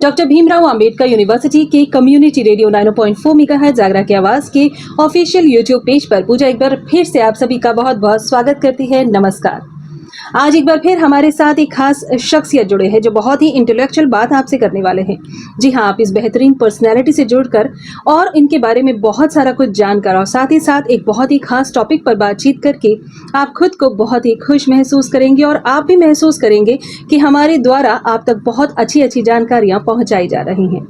Doctor Bhimrao Ambedkar university के community radio 90.4 megahertz जागरा की आवाज के ऑफिशियल यूट्यूब पेज पर पूजा एक बार फिर से आप सभी का बहुत बहुत स्वागत करती है। नमस्कार। आज एक बार फिर हमारे साथ एक खास शख्सियत जुड़े हैं जो बहुत ही इंटेलेक्चुअल बात आपसे करने वाले हैं। जी हाँ, आप इस बेहतरीन पर्सनैलिटी से जुड़कर और इनके बारे में बहुत सारा कुछ जानकर और साथ ही साथ एक बहुत ही खास टॉपिक पर बातचीत करके आप खुद को बहुत ही खुश महसूस करेंगे और आप भी महसूस करेंगे कि हमारे द्वारा आप तक बहुत अच्छी अच्छी जानकारियाँ पहुँचाई जा रही हैं।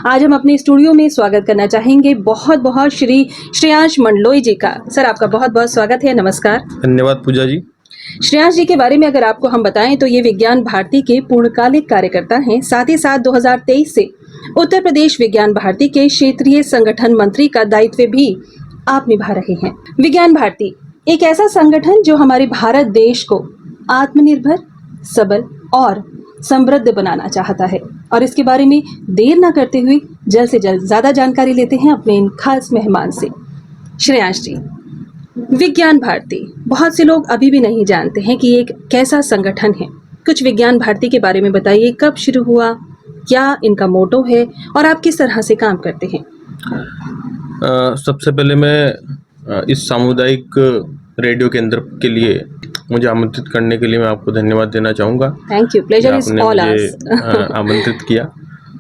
आज हम अपने स्टूडियो में स्वागत करना चाहेंगे बहुत बहुत श्री श्रेयांश मंडलोई जी का। सर, आपका बहुत बहुत स्वागत है। नमस्कार। धन्यवाद पूजा जी। श्रेयांश जी के बारे में अगर आपको हम बताएं तो ये विज्ञान भारती के पूर्णकालिक कार्यकर्ता हैं। साथ ही साथ 2023 से उत्तर प्रदेश विज्ञान भारती के क्षेत्रीय संगठन मंत्री का दायित्व भी आप निभा रहे हैं। विज्ञान भारती एक ऐसा संगठन जो हमारे भारत देश को आत्मनिर्भर, सबल और समृद्ध बनाना चाहता है और इसके बारे में देर न करते हुए जल्द से जल्द ज्यादा जानकारी लेते हैं अपने इन खास मेहमान से। श्रेयांश जी, विज्ञान भारती बहुत से लोग अभी भी नहीं जानते हैं कि एक कैसा संगठन है। कुछ विज्ञान भारती के बारे में बताइए, कब शुरू हुआ, क्या इनका मोटो है और आप किस तरह से काम करते हैं। सबसे पहले मैं इस सामुदायिक रेडियो केंद्र के लिए मुझे आमंत्रित करने के लिए मैं आपको धन्यवाद देना चाहूँगा। Thank you, pleasure is all hours. आमंत्रित किया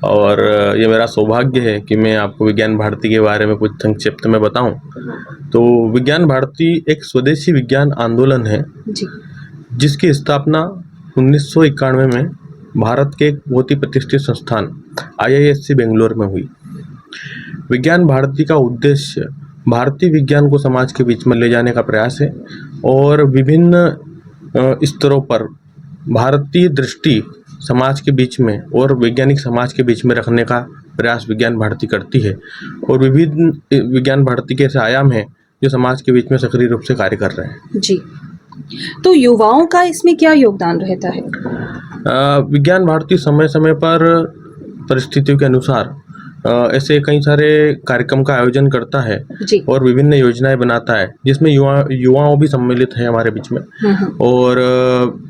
और ये मेरा सौभाग्य है कि मैं आपको विज्ञान भारती के बारे में कुछ संक्षिप्त में बताऊं। तो विज्ञान भारती एक स्वदेशी विज्ञान आंदोलन है जी, जिसकी स्थापना 1991 में भारत के एक बहुत ही प्रतिष्ठित संस्थान IISc बेंगलोर में हुई। विज्ञान भारती का उद्देश्य भारतीय विज्ञान को समाज के बीच में ले जाने का प्रयास है और विभिन्न स्तरों पर भारतीय दृष्टि समाज के बीच में और वैज्ञानिक समाज के बीच में रखने का प्रयास विज्ञान भारती करती है और विभिन्न विज्ञान भारती के ऐसे आयाम हैं जो समाज के बीच में सक्रिय रूप से कार्य कर रहे हैं। जी, तो युवाओं का इसमें क्या योगदान रहता है? विज्ञान भारती समय समय पर परिस्थितियों के अनुसार ऐसे कई सारे कार्यक्रम का आयोजन करता है जी। और विभिन्न योजनाएं बनाता है जिसमें युवाओं भी सम्मिलित हैं हमारे बीच में। और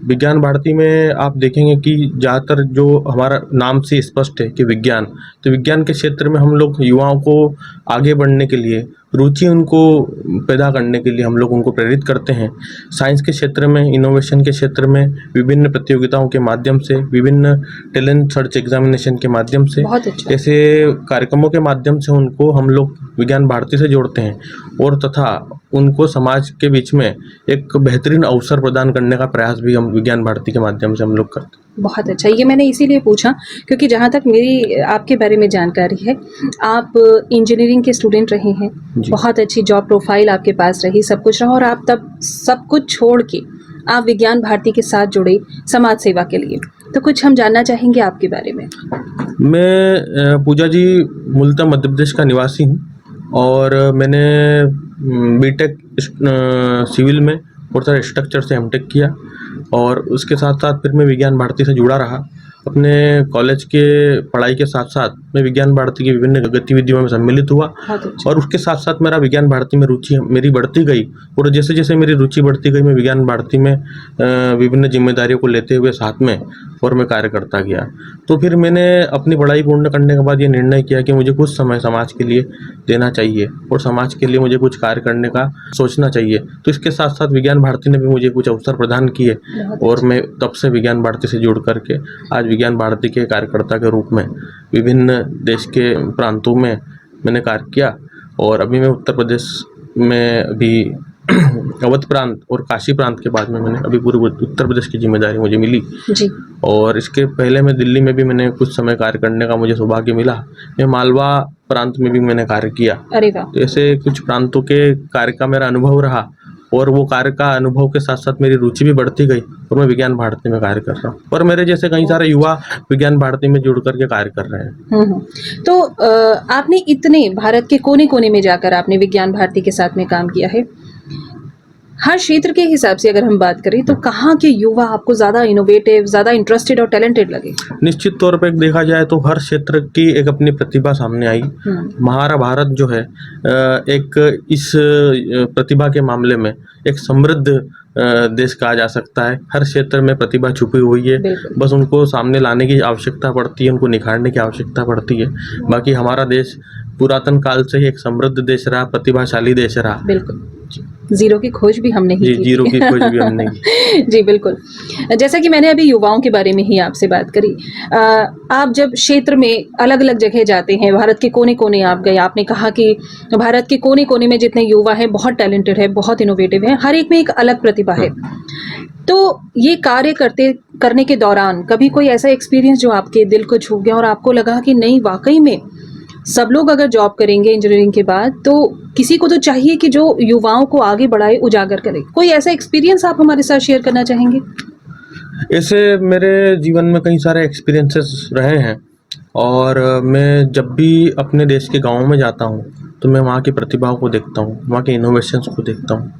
विज्ञान भारती में आप देखेंगे कि ज़्यादातर जो हमारा नाम से स्पष्ट है कि विज्ञान, तो विज्ञान के क्षेत्र में हम लोग युवाओं को आगे बढ़ने के लिए, रुचि उनको पैदा करने के लिए हम लोग उनको प्रेरित करते हैं। साइंस के क्षेत्र में, इनोवेशन के क्षेत्र में विभिन्न प्रतियोगिताओं के माध्यम से, विभिन्न टैलेंट सर्च एग्जामिनेशन के माध्यम से, ऐसे कार्यक्रमों के माध्यम से उनको हम लोग विज्ञान भारती से जोड़ते हैं और तथा उनको समाज के बीच में एक बेहतरीन अवसर प्रदान करने का प्रयास भी हम विज्ञान भारती के माध्यम से हम लोग करते हैं। बहुत अच्छा, ये मैंने इसीलिए पूछा क्योंकि जहाँ तक मेरी आपके बारे में जानकारी है, आप इंजीनियरिंग के स्टूडेंट रहे हैं, बहुत अच्छी जॉब प्रोफाइल आपके पास रही, सब कुछ रहा और आप तब सब कुछ छोड़ के आप विज्ञान भारती के साथ जुड़े समाज सेवा के लिए। तो कुछ हम जानना चाहेंगे आपके बारे में। मैं पूजा जी मूलतः मध्य प्रदेश का निवासी हूँ और मैंने बीटेक सिविल में और स्ट्रक्चर से एमटेक किया और उसके साथ साथ फिर मैं विज्ञान भारती से जुड़ा रहा। अपने कॉलेज के पढ़ाई के साथ साथ मैं विज्ञान भारती की विभिन्न गतिविधियों में सम्मिलित हुआ और उसके साथ साथ मेरा विज्ञान भारती में रुचि मेरी बढ़ती गई और जैसे जैसे मेरी रुचि बढ़ती गई मैं विज्ञान भारती में विभिन्न जिम्मेदारियों को लेते हुए साथ में और मैं कार्य करता गया। तो फिर मैंने अपनी पढ़ाई पूर्ण करने के बाद ये निर्णय किया कि मुझे कुछ समय समाज के लिए देना चाहिए और समाज के लिए मुझे कुछ कार्य करने का सोचना चाहिए। तो इसके साथ साथ विज्ञान भारती ने भी मुझे कुछ अवसर प्रदान किए और मैं तब से विज्ञान भारती से जुड़ करके आज विज्ञान भारती के कार्यकर्ता के रूप में विभिन्न देश के प्रांतों में मैंने कार्य किया और अभी मैं उत्तर प्रदेश में अभी अवध प्रांत और काशी प्रांत के बाद में मैंने अभी पूरे उत्तर प्रदेश की जिम्मेदारी मुझे मिली जी। और इसके पहले मैं दिल्ली में भी मैंने कुछ समय कार्य करने का मुझे सौभाग्य मिला। मैं मालवा प्रांत में भी मैंने कार्य किया। अरे वाह। तो ऐसे कुछ प्रांतों के कार्य का मेरा अनुभव रहा और वो कार्य का अनुभव के साथ साथ मेरी रुचि भी बढ़ती गई और मैं विज्ञान भारती में कार्य कर रहा हूँ और मेरे जैसे कई सारे युवा विज्ञान भारती में जुड़ करके कार्य कर रहे हैं। तो आपने इतने भारत के कोने कोने में जाकर आपने विज्ञान भारती के साथ में काम किया है। हर क्षेत्र के हिसाब से अगर हम बात करें तो कहाँ के युवा आपको ज़्यादा इनोवेटिव, ज़्यादा इंटरेस्टेड और टैलेंटेड लगे? निश्चित तौर पर देखा जाए तो हर क्षेत्र की एक अपनी प्रतिभा सामने आई। हमारा भारत जो है एक इस प्रतिभा के मामले में एक समृद्ध देश कहा जा सकता है। हर क्षेत्र में प्रतिभा छुपी हुई है, बिल्कुल। बस उनको सामने लाने की आवश्यकता पड़ती है, उनको निखारने की आवश्यकता पड़ती है। बाकी हमारा देश पुरातन काल से ही एक समृद्ध देश रहा, प्रतिभाशाली देश रहा। बिल्कुल, जीरो की खोज भी हमने ही जी, की जीरो थी। की खोज भी हमने की। जी, बिल्कुल। जैसा कि मैंने अभी युवाओं के बारे में ही आपसे बात करी, आप जब क्षेत्र में अलग-अलग जगह जाते हैं, भारत के कोने-कोने आप गए, आपने कहा कि भारत के कोने-कोने में जितने युवा हैं, बहुत टैलेंटेड है, बहुत इनोवेटिव हैं, हर एक में एक अलग प्रतिभा है। तो ये कार्य करने के दौरान कभी कोई ऐसा एक्सपीरियंस जो आपके दिल को छू गया और आपको लगा कि नहीं, वाक़ई में सब लोग अगर जॉब करेंगे इंजीनियरिंग के बाद, तो किसी को तो चाहिए कि जो युवाओं को आगे बढ़ाए, उजागर करे। कोई ऐसा एक्सपीरियंस आप हमारे साथ शेयर करना चाहेंगे? ऐसे मेरे जीवन में कई सारे एक्सपीरियंसेस रहे हैं और मैं जब भी अपने देश के गाँव में जाता हूँ, तो मैं वहाँ की प्रतिभाओं को देखता हूँ, वहाँ के इनोवेशंस को देखता हूँ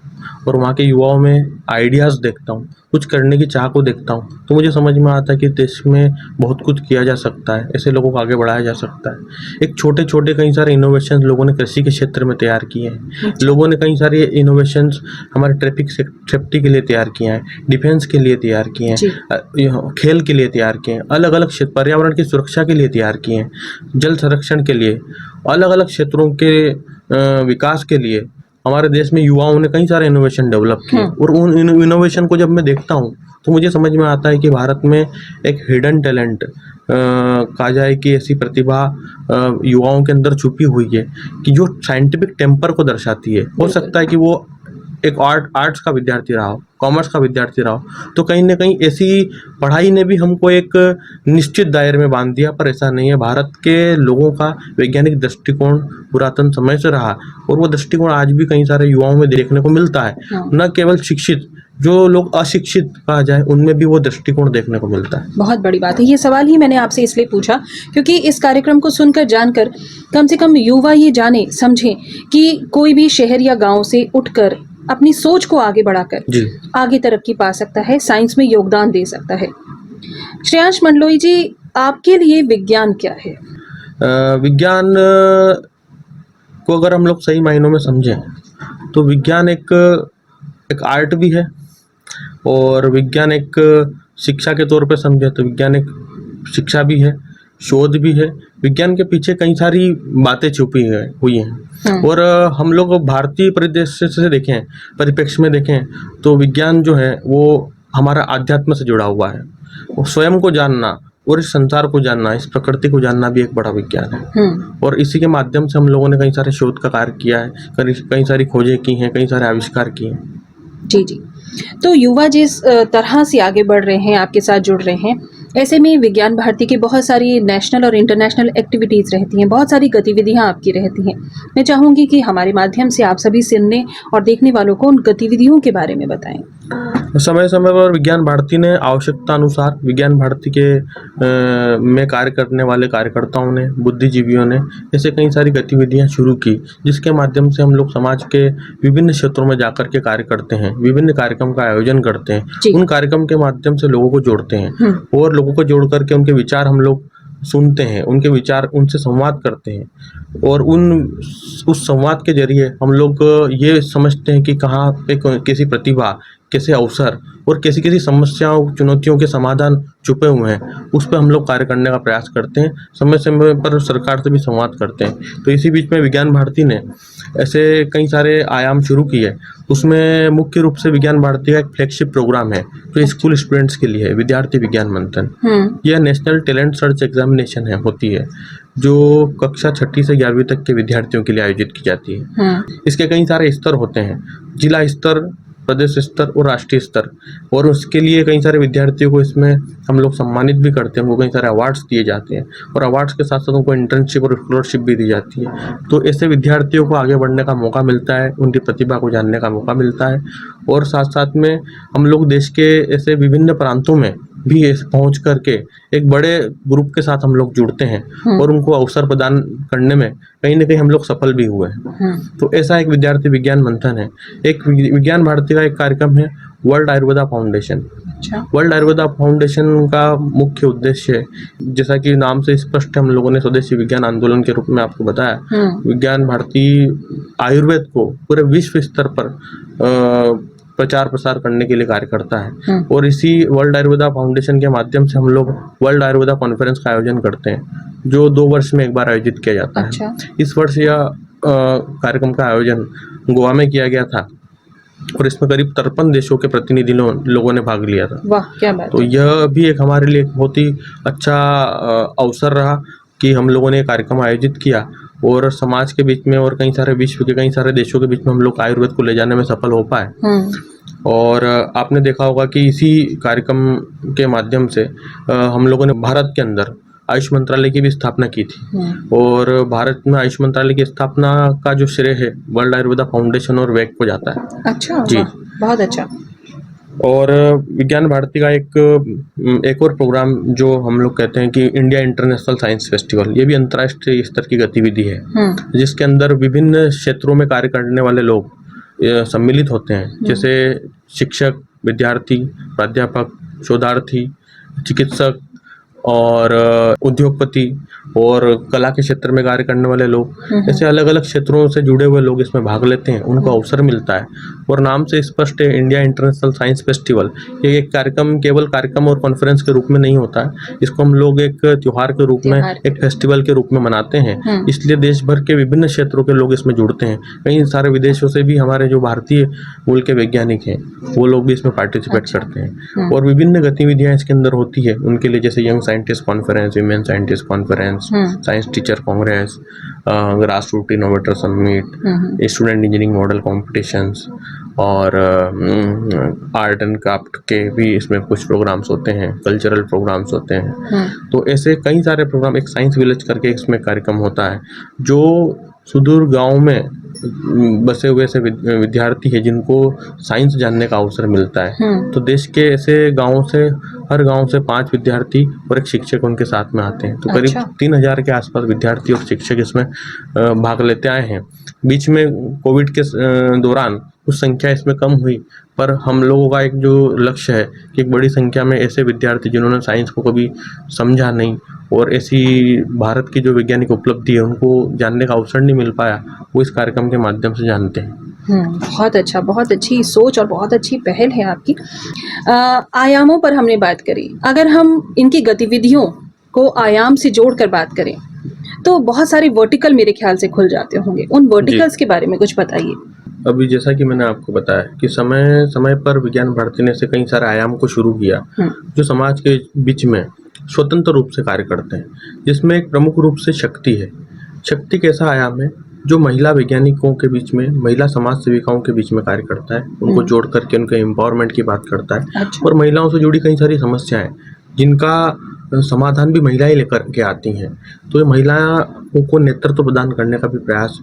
और वहाँ के युवाओं में आइडियाज़ देखता हूँ, कुछ करने की चाह को देखता हूँ। तो मुझे समझ में आता है कि देश में बहुत कुछ किया जा सकता है, ऐसे लोगों को आगे बढ़ाया जा सकता है। एक छोटे-छोटे कई सारे इनोवेशंस लोगों ने कृषि के क्षेत्र में तैयार किए हैं। लोगों ने कई सारे इनोवेशंस हमारे ट्रैफिक सेफ्टी के लिए तैयार किए हैं, डिफेंस के लिए तैयार किए जी। हैं, खेल के लिए तैयार किए हैं, अलग-अलग क्षेत्र पर्यावरण की सुरक्षा के लिए तैयार किए हैं, जल संरक्षण के लिए, अलग-अलग क्षेत्रों के विकास के लिए हमारे देश में युवाओं ने कई सारे इनोवेशन डेवलप किए और उन इनोवेशन को जब मैं देखता हूँ तो मुझे समझ में आता है कि भारत में एक हिडन टैलेंट कहा जाए कि ऐसी प्रतिभा युवाओं के अंदर छुपी हुई है कि जो साइंटिफिक टेम्पर को दर्शाती है। हो सकता है कि वो एक आर्ट्स का विद्यार्थी रहा हो, कॉमर्स का विद्यार्थी रहा हो, तो कहीं ना कहीं ऐसी पढ़ाई ने भी हमको एक निश्चित दायरे में बांध दिया, पर ऐसा नहीं है। भारत के लोगों का वैज्ञानिक दृष्टिकोण पुरातन समय से रहा और वो दृष्टिकोण आज भी कई सारे युवाओं में देखने को मिलता है। न केवल शिक्षित, जो लोग अशिक्षित कहा जाए, उनमें भी वो दृष्टिकोण देखने को मिलता है। बहुत बड़ी बात है। ये सवाल ही मैंने आपसे इसलिए पूछा क्योंकि इस कार्यक्रम को सुनकर, जानकर कम से कम युवा ये जाने, समझें कि कोई भी शहर या गाँव से उठकर अपनी सोच को आगे बढ़ाकर जी। आगे तरक्की पा सकता है, साइंस में योगदान दे सकता है। श्रेयांश मंडलोई जी, आपके लिए विज्ञान क्या है? विज्ञान को अगर हम लोग सही मायनों में समझें तो विज्ञान एक आर्ट भी है और विज्ञान एक शिक्षा के तौर पे समझे तो विज्ञान एक शिक्षा भी है, शोध भी है। विज्ञान के पीछे कई सारी बातें छुपी हुई हैं और हम लोग भारतीय परिदृश्य से देखें, परिप्रेक्ष्य में देखें तो विज्ञान जो है वो हमारा आध्यात्म से जुड़ा हुआ है। वो स्वयं को जानना और इस संसार को जानना, इस प्रकृति को जानना भी एक बड़ा विज्ञान है और इसी के माध्यम से हम लोगों ने कई सारे शोध का कार्य किया है, कई सारी खोजें की हैं, कई सारे आविष्कार किए हैं। जी जी। तो युवा जिस तरह से आगे बढ़ रहे हैं, आपके साथ जुड़ रहे हैं, ऐसे में विज्ञान भारती की बहुत सारी नेशनल और इंटरनेशनल एक्टिविटीज़ रहती हैं, बहुत सारी गतिविधियां आपकी रहती हैं। मैं चाहूँगी कि हमारे माध्यम से आप सभी सुनने और देखने वालों को उन गतिविधियों के बारे में बताएं। समय समय पर विज्ञान भारती ने आवश्यकता अनुसार विज्ञान भारती के में कार्य करने वाले कार्यकर्ताओं ने, बुद्धिजीवियों ने ऐसे कई सारी गतिविधियां शुरू की, जिसके माध्यम से हम लोग समाज के विभिन्न क्षेत्रों में जाकर के कार्य करते हैं, विभिन्न कार्यक्रम का आयोजन करते हैं। उन कार्यक्रम के माध्यम से लोगों को जोड़ते हैं और लोगों को जोड़ करके उनके विचार हम लोग सुनते हैं, उनके विचार, उनसे संवाद करते हैं और उस संवाद के जरिए हम लोग ये समझते हैं कि कहाँ पे कैसी प्रतिभा, कैसे अवसर और कैसी कैसी समस्याओं, चुनौतियों के समाधान छुपे हुए हैं, उस पर हम लोग कार्य करने का प्रयास करते हैं। समय समय पर सरकार से भी संवाद करते हैं। तो इसी बीच में विज्ञान भारती ने ऐसे कई सारे आयाम शुरू किए। उसमें मुख्य रूप से विज्ञान भारती का एक फ्लैगशिप प्रोग्राम है जो स्कूल स्टूडेंट्स के लिए है, विद्यार्थी विज्ञान मंथन। यह नेशनल टैलेंट सर्च एग्जामिनेशन होती है जो कक्षा 6वीं से 11वीं तक के विद्यार्थियों के लिए आयोजित की जाती है। इसके कई सारे स्तर होते हैं, जिला स्तर, प्रदेश स्तर और राष्ट्रीय स्तर, और उसके लिए कई सारे विद्यार्थियों को इसमें हम लोग सम्मानित भी करते हैं। उनको कई सारे अवार्ड्स दिए जाते हैं और अवार्ड्स के साथ साथ उनको इंटर्नशिप और स्कॉलरशिप भी दी जाती है। तो ऐसे विद्यार्थियों को आगे बढ़ने का मौका मिलता है, उनकी प्रतिभा को जानने का मौका मिलता है और साथ साथ में हम लोग देश के ऐसे विभिन्न प्रांतों में भी पहुंच करके एक बड़े ग्रुप के साथ हम लोग जुड़ते हैं और उनको अवसर प्रदान करने में कहीं ना कहीं हम लोग सफल भी हुए हैं। तो ऐसा एक विद्यार्थी विज्ञान मंथन है। एक विज्ञान भारती का एक कार्यक्रम है world Ayurveda foundation. World Ayurveda foundation का मुख्य उद्देश्य, जैसा कि नाम से स्पष्ट हम लोगों ने स्वदेशी विज्ञान आंदोलन के रूप में आपको बताया, विज्ञान भारती आयुर्वेद को पूरे विश्व स्तर पर प्रचार प्रसार करने के लिए कार्य करता है। और इसी वर्ल्ड आयुर्वेदा फाउंडेशन के माध्यम से हम लोग वर्ल्ड आयुर्वेदा कॉन्फ्रेंस का आयोजन करते हैं, जो 2 वर्ष में एक बार आयोजित किया जाता है। अच्छा। इस वर्ष यह कार्यक्रम का आयोजन गोवा में किया गया था और इसमें करीब 53 देशों के प्रतिनिधि लोगों ने भाग लिया था। वाह, क्या बात तो है। यह भी एक हमारे लिए एक बहुत ही अच्छा अवसर रहा कि हम लोगों ने ये कार्यक्रम आयोजित किया और समाज के बीच में और कई सारे विश्व के कई सारे देशों के बीच में हम लोग आयुर्वेद को ले जाने में सफल हो पाए। और आपने देखा होगा कि इसी कार्यक्रम के माध्यम से हम लोगों ने भारत के अंदर आयुष मंत्रालय की भी स्थापना की थी। और भारत में आयुष मंत्रालय की स्थापना का जो श्रेय है वर्ल्ड आयुर्वेदा फाउंडेशन और वैक को जाता है। अच्छा, जी। वाह, बहुत अच्छा। और विज्ञान भारती का एक और प्रोग्राम जो हम लोग कहते हैं कि इंडिया इंटरनेशनल साइंस फेस्टिवल, ये भी अंतर्राष्ट्रीय स्तर की गतिविधि है, जिसके अंदर विभिन्न क्षेत्रों में कार्य करने वाले लोग सम्मिलित होते हैं, जैसे शिक्षक, विद्यार्थी, प्राध्यापक, शोधार्थी, चिकित्सक और उद्योगपति और कला के क्षेत्र में कार्य करने वाले लोग, ऐसे अलग अलग क्षेत्रों से जुड़े हुए लोग इसमें भाग लेते हैं, उनको अवसर मिलता है। और नाम से स्पष्ट है इंडिया इंटरनेशनल साइंस फेस्टिवल, ये एक कार्यक्रम केवल कार्यक्रम और कॉन्फ्रेंस के रूप में नहीं होता है, इसको हम लोग एक त्योहार के रूप में, एक फेस्टिवल के रूप में मनाते हैं। इसलिए देश भर के विभिन्न क्षेत्रों के लोग इसमें जुड़ते हैं। कई सारे विदेशों से भी हमारे जो भारतीय मूल के वैज्ञानिक हैं वो लोग भी इसमें पार्टिसिपेट करते हैं। और विभिन्न गतिविधियां इसके अंदर होती है उनके लिए, जैसे young scientist conference, women scientist conference, science teacher congress, grass root innovator summit, student engineering model competitions और आर्ट एंड क्राफ्ट के भी इसमें कुछ प्रोग्राम्स होते हैं, कल्चरल प्रोग्राम्स होते हैं। तो ऐसे कई सारे प्रोग्राम, एक साइंस विलेज करके इसमें कार्यक्रम होता है, जो सुदूर गांव में बसे हुए ऐसे विद्यार्थी है जिनको साइंस जानने का अवसर मिलता है। तो देश के ऐसे गांवों से, हर गांव से 5 विद्यार्थी और एक शिक्षक उनके साथ में आते हैं। तो करीब 3000 के आसपास विद्यार्थी और शिक्षक इसमें भाग लेते आए हैं। बीच में कोविड के दौरान कुछ संख्या इसमें कम हुई, पर हम लोगों का एक जो लक्ष्य है कि एक बड़ी संख्या में ऐसे विद्यार्थी जिन्होंने साइंस को कभी समझा नहीं और ऐसी भारत की जो वैज्ञानिक उपलब्धि है उनको जानने का अवसर नहीं मिल पाया, वो इस कार्यक्रम के माध्यम से जानते हैं। बहुत अच्छा, बहुत अच्छी सोच और बहुत अच्छी पहल है आपकी। आयामों पर हमने बात करी, अगर हम इनकी गतिविधियों को आयाम से जोड़कर बात करें तो बहुत सारे वर्टिकल मेरे ख्याल से खुल जाते होंगे, उन वर्टिकल्स के बारे में कुछ बताइए। अभी जैसा कि मैंने आपको बताया कि समय समय पर विज्ञान भारती ने ऐसे कई सारे आयाम को शुरू किया जो समाज के बीच में स्वतंत्र रूप से कार्य करते हैं, जिसमें एक प्रमुख रूप से शक्ति है। शक्ति कैसा आयाम है जो महिला वैज्ञानिकों के बीच में, महिला समाज सेविकाओं के बीच में कार्य करता है, उनको जोड़ करके उनके एम्पावरमेंट की बात करता है। और महिलाओं से जुड़ी कई सारी समस्याएं जिनका समाधान भी महिलाएं लेकर के आती हैं। तो ये महिलाओं को नेतृत्व प्रदान करने का भी प्रयास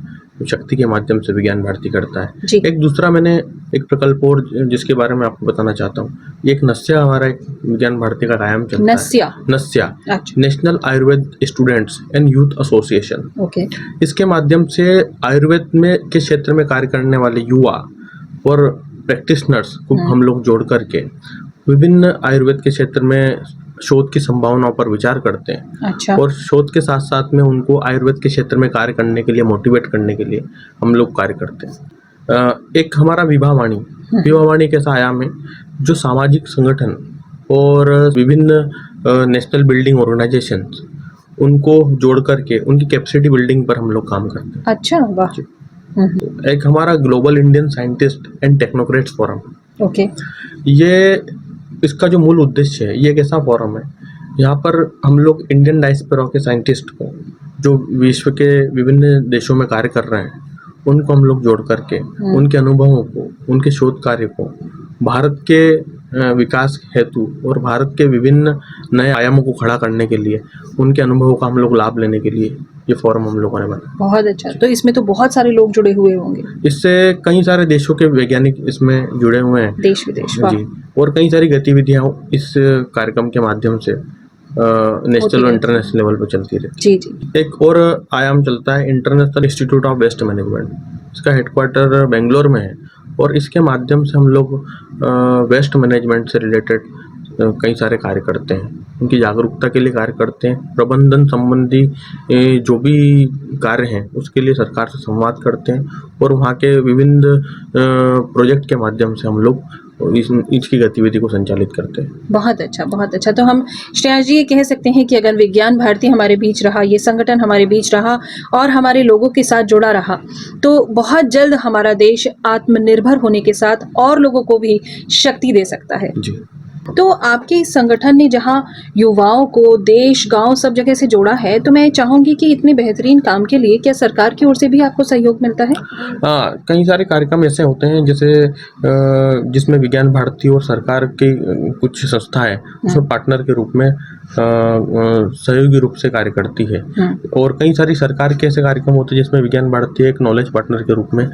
शक्ति के माध्यम से विज्ञान भारती करता है। एक दूसरा मैंने एक प्रकल्प और जिसके बारे में आपको बताना चाहता हूँ, एक नस्या हमारा एक विज्ञान भारती का कायम चलता है। NASYA, national Ayurveda students and youth association. इसके माध्यम से आयुर्वेद में के क्षेत्र में कार्य करने वाले युवा और प्रैक्टिशनर्स को हम लोग जोड़ करके विभिन्न आयुर्वेद के क्षेत्र में शोध की संभावनाओं पर विचार करते हैं। और शोध के साथ साथ में उनको आयुर्वेद के क्षेत्र में कार्य करने के लिए मोटिवेट करने के लिए हम लोग कार्य करते हैं। एक हमारा विवाहवाणी, विवाहवाणी कैसा आयाम है जो सामाजिक संगठन और विभिन्न नेशनल बिल्डिंग ऑर्गेनाइजेशन उनको जोड़ करके उनकी कैपेसिटी बिल्डिंग पर हम लोग काम करते हैं। अच्छा, वाह। एक हमारा global Indian scientist and technocrats forum, ये इसका जो मूल उद्देश्य है, ये एक ऐसा फोरम है यहाँ पर हम लोग इंडियन डायस्पोरा के साइंटिस्ट को जो विश्व के विभिन्न देशों में कार्य कर रहे हैं उनको हम लोग जोड़ करके उनके अनुभवों को, उनके शोध कार्य को भारत के विकास हेतु और भारत के विभिन्न नए आयामों को खड़ा करने के लिए, उनके अनुभवों का हम लोग लाभ लेने के लिए ये फोरम हम लोगों ने बनाया। बहुत अच्छा। तो इसमें तो बहुत सारे लोग जुड़े हुए होंगे। इससे कई सारे देशों के वैज्ञानिक इसमें जुड़े हुए हैं, देश विदेश। जी। और कई सारी गतिविधियां इस कार्यक्रम के माध्यम से नेशनल और इंटरनेशनल लेवल पर चलती रहती है। एक और आयाम चलता है international institute of waste management, इसका हेडक्वार्टर बेंगलोर में है और इसके माध्यम से हम लोग वेस्ट मैनेजमेंट से रिलेटेड कई सारे कार्य करते हैं। उनकी जागरूकता के लिए कार्य करते हैं। प्रबंधन संबंधी जो भी कार्य हैं उसके लिए सरकार से संवाद करते हैं और वहाँ के विभिन्न प्रोजेक्ट के माध्यम से हम लोग इसकी गतिविधि को संचालित करते हैं। बहुत अच्छा, बहुत अच्छा। तो हम श्रेयांश जी ये कह सकते हैं कि अगर विज्ञान भारती हमारे बीच रहा, ये संगठन हमारे बीच रहा और हमारे लोगों के साथ जुड़ा रहा, तो बहुत जल्द हमारा देश आत्मनिर्भर होने के साथ और लोगों को भी शक्ति दे सकता है। जी। तो आपके इस संगठन ने जहाँ युवाओं को देश, गांव सब जगह से जोड़ा है, तो मैं चाहूंगी कि इतने बेहतरीन काम के लिए क्या सरकार की ओर से भी आपको सहयोग मिलता है? हाँ, कई सारे कार्यक्रम ऐसे होते हैं जैसे जिसमें विज्ञान भारती और सरकार की कुछ संस्था है उसमें पार्टनर के रूप में सहयोगी रूप से कार्य करती है। और कई सारी सरकार के ऐसे कार्यक्रम होते हैं जिसमें विज्ञान भारती एक नॉलेज पार्टनर के रूप में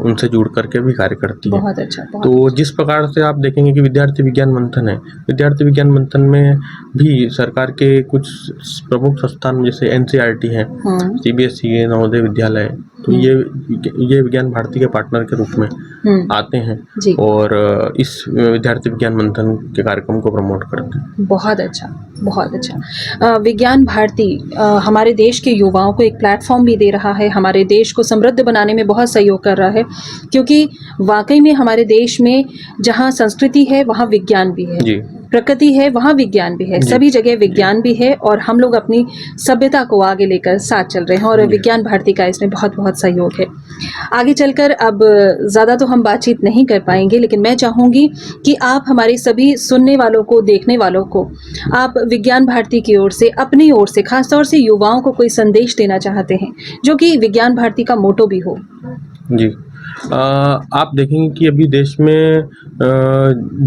उनसे जुड़ करके भी कार्य करती है। बहुत अच्छा, बहुत तो जिस प्रकार से आप देखेंगे कि विद्यार्थी विज्ञान मंथन है, विद्यार्थी विज्ञान मंथन में भी सरकार के कुछ प्रमुख संस्थान जैसे एनसीईआरटी है, सीबीएसई है, नवोदय विद्यालय, तो ये विज्ञान भारती के पार्टनर के रूप में आते हैं जी। और इस विद्यार्थी विज्ञान मंथन के कार्यक्रम को प्रमोट करते हैं। बहुत अच्छा, बहुत अच्छा। विज्ञान भारती हमारे देश के युवाओं को एक प्लेटफॉर्म भी दे रहा है, हमारे देश को समृद्ध बनाने में बहुत सहयोग कर रहा है, क्योंकि वाकई में हमारे देश में जहाँ संस्कृति है वहाँ विज्ञान भी है, जी। प्रकृति है वहाँ विज्ञान भी है, सभी जगह विज्ञान भी है और हम लोग अपनी सभ्यता को आगे लेकर साथ चल रहे हैं और विज्ञान भारती का इसमें बहुत बहुत सहयोग है। आगे चलकर अब ज़्यादा तो हम बातचीत नहीं कर पाएंगे, लेकिन मैं चाहूँगी कि आप हमारे सभी सुनने वालों को, देखने वालों को, आप विज्ञान भारती की ओर से, अपनी ओर से, खासतौर से युवाओं को कोई संदेश देना चाहते हैं जो कि विज्ञान भारती का मोटो भी हो। जी। आप देखेंगे कि अभी देश में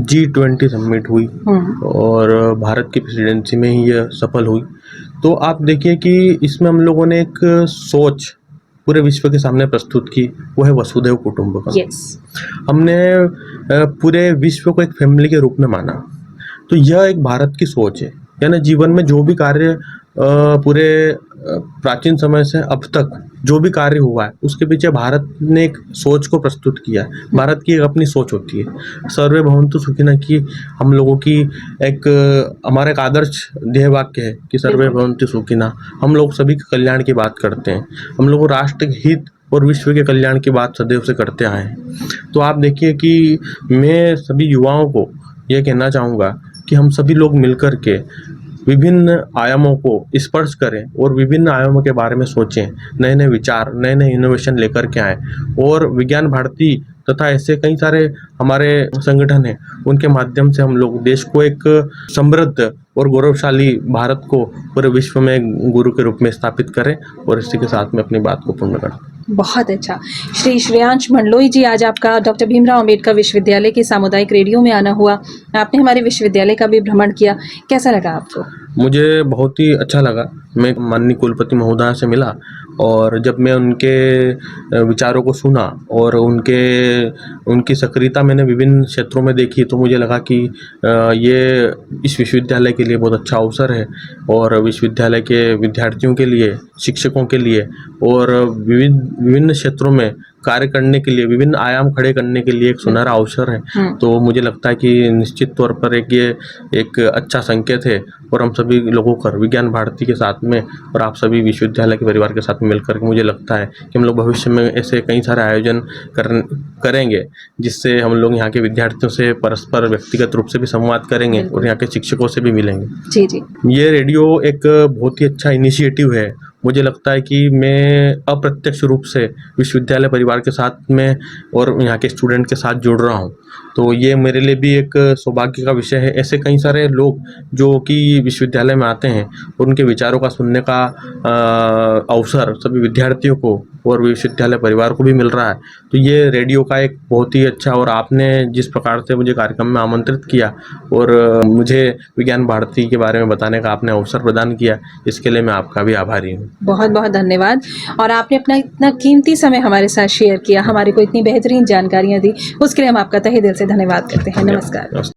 G20 समिट हुई और भारत की प्रेसिडेंसी में ही यह सफल हुई। तो आप देखिए कि इसमें हम लोगों ने एक सोच पूरे विश्व के सामने प्रस्तुत की, वो है वसुधैव कुटुंबकम। हमने पूरे विश्व को एक फैमिली के रूप में माना। तो यह एक भारत की सोच है, यानी जीवन में जो भी कार्य पूरे प्राचीन समय से अब तक जो भी कार्य हुआ है उसके पीछे भारत ने एक सोच को प्रस्तुत किया है। भारत की एक अपनी सोच होती है। सर्वे भवन्तु सुखिनः की हम लोगों की एक हमारा एक आदर्श ध्येय वाक्य है कि सर्वे भवन्तु सुखिनः। हम लोग सभी के कल्याण की बात करते हैं, हम लोग राष्ट्र हित और विश्व के कल्याण की बात सदैव से करते आए हैं। तो आप देखिए कि मैं सभी युवाओं को यह कहना चाहूँगा कि हम सभी लोग मिलकर के विभिन्न आयामों को स्पर्श करें और विभिन्न आयामों के बारे में सोचें, नए नए विचार, नए नए इनोवेशन लेकर के आएँ। और विज्ञान भारती तथा ऐसे कई सारे हमारे संगठन हैं, उनके माध्यम से हम लोग देश को एक समृद्ध और गौरवशाली भारत को पूरे विश्व में गुरु के रूप में स्थापित करें और इसी के साथ में अपनी बात को पूर्ण करें। बहुत अच्छा। श्री श्रेयांश मंडलोई जी, आज आपका डॉक्टर भीमराव अंबेडकर विश्वविद्यालय के सामुदायिक रेडियो में आना हुआ, आपने हमारे विश्वविद्यालय का भी भ्रमण किया, कैसा लगा आपको? मुझे बहुत ही अच्छा लगा। मैं माननीय कुलपति महोदया से मिला और जब मैं उनके विचारों को सुना और उनकी सक्रियता मैंने विभिन्न क्षेत्रों में देखी, तो मुझे लगा कि ये इस विश्वविद्यालय के लिए बहुत अच्छा अवसर है और विश्वविद्यालय के विद्यार्थियों के लिए, शिक्षकों के लिए और विभिन्न क्षेत्रों में कार्य करने के लिए, विभिन्न आयाम खड़े करने के लिए एक सुनहरा अवसर है। तो मुझे लगता है कि निश्चित तौर पर ये एक अच्छा संकेत है और हम सभी लोगों को विज्ञान भारती के साथ में और आप सभी विश्वविद्यालय के परिवार के साथ में मिलकर के मुझे लगता है कि हम लोग भविष्य में ऐसे कई सारे आयोजन करेंगे जिससे हम लोग यहाँ के विद्यार्थियों से परस्पर व्यक्तिगत रूप से भी संवाद करेंगे और यहाँ के शिक्षकों से भी मिलेंगे। जी जी। ये रेडियो एक बहुत ही अच्छा इनिशिएटिव है। मुझे लगता है कि मैं अप्रत्यक्ष रूप से विश्वविद्यालय परिवार के साथ में और यहाँ के स्टूडेंट के साथ जुड़ रहा हूँ, तो ये मेरे लिए भी एक सौभाग्य का विषय है। ऐसे कई सारे लोग जो कि विश्वविद्यालय में आते हैं और उनके विचारों का सुनने का अवसर सभी विद्यार्थियों को और विश्वविद्यालय परिवार को भी मिल रहा है। तो ये रेडियो का एक बहुत ही अच्छा, और आपने जिस प्रकार से मुझे कार्यक्रम में आमंत्रित किया और मुझे विज्ञान भारती के बारे में बताने का आपने अवसर प्रदान किया, इसके लिए मैं आपका भी आभारी हूँ। बहुत बहुत धन्यवाद। और आपने अपना इतना कीमती समय हमारे साथ शेयर किया, हमारे को इतनी बेहतरीन जानकारियाँ दी, उसके लिए हम आपका तहे दिल से धन्यवाद करते हैं। नमस्कार।